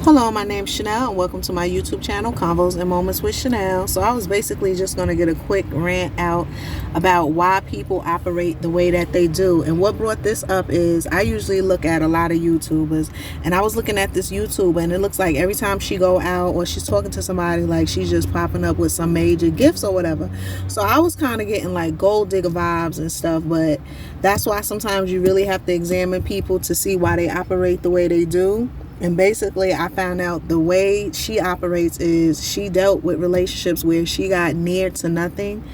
Hello, my name's Chanel and welcome to my YouTube channel, Convos and Moments with Chanel. So I was basically just going to get a quick rant out about why people operate the way that they do. And what brought this up is I usually look at a lot of YouTubers, and I was looking at this YouTuber, and it looks like every time she go out or she's talking to somebody, like she's just popping up with some major gifts or whatever. So I was kind of getting like gold digger vibes and stuff, but that's why sometimes you really have to examine people to see why they operate the way they do. And basically, I found out the way she operates is she dealt with relationships where she got near to nothing.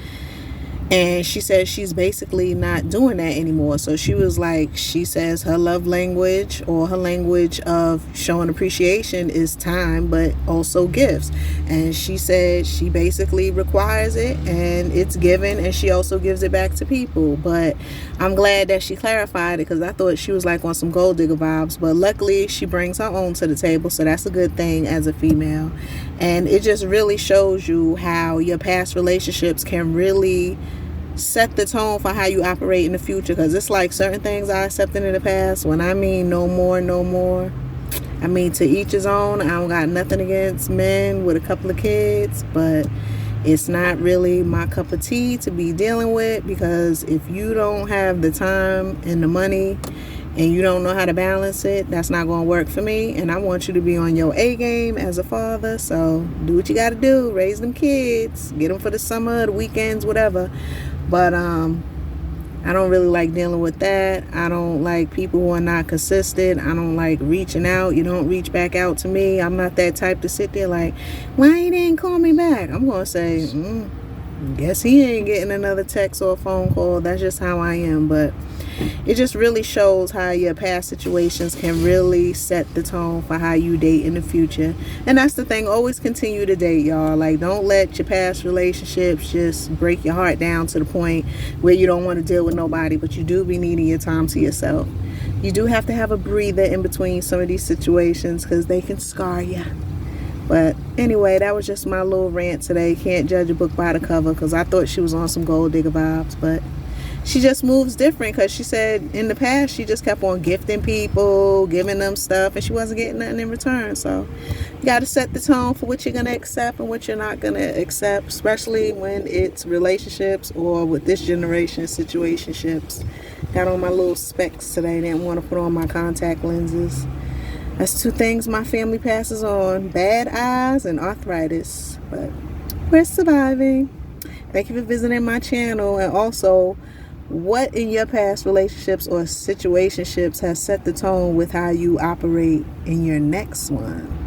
And she said she's basically not doing that anymore. So she was like, she says her love language or her language of showing appreciation is time, but also gifts. And she said she basically requires it and it's given, and she also gives it back to people. But I'm glad that she clarified it, because I thought she was like on some gold digger vibes. But luckily she brings her own to the table, so that's a good thing as a female. And it just really shows you how your past relationships can really set the tone for how you operate in the future. Because it's like certain things I accepted in the past, when I mean no more, I mean to each his own. I don't got nothing against men with a couple of kids, but it's not really my cup of tea to be dealing with, because if you don't have the time and the money and you don't know how to balance it, that's not going to work for me. And I want you to be on your A game as a father. So do what you got to do, raise them kids, get them for the summer, the weekends, whatever. But I don't really like dealing with that. I don't like people who are not consistent. I don't like reaching out. You don't reach back out to me. I'm not that type to sit there like, why you didn't call me back? I'm going to say, guess he ain't getting another text or a phone call. That's just how I am. But it just really shows how your past situations can really set the tone for how you date in the future. And that's the thing, always continue to date, y'all. Like, don't let your past relationships just break your heart down to the point where you don't want to deal with nobody, but you do be needing your time to yourself. You do have to have a breather in between some of these situations, because they can scar you. But anyway, that was just my little rant today. Can't judge a book by the cover, because I thought she was on some gold digger vibes, but she just moves different, because she said in the past she just kept on gifting people, giving them stuff, and she wasn't getting nothing in return. So you got to set the tone for what you're going to accept and what you're not going to accept, especially when it's relationships, or with this generation, situationships. Got on my little specs today. Didn't want to put on my contact lenses. That's two things my family passes on: bad eyes and arthritis. But we're surviving. Thank you for visiting my channel. And also, what in your past relationships or situationships has set the tone with how you operate in your next one?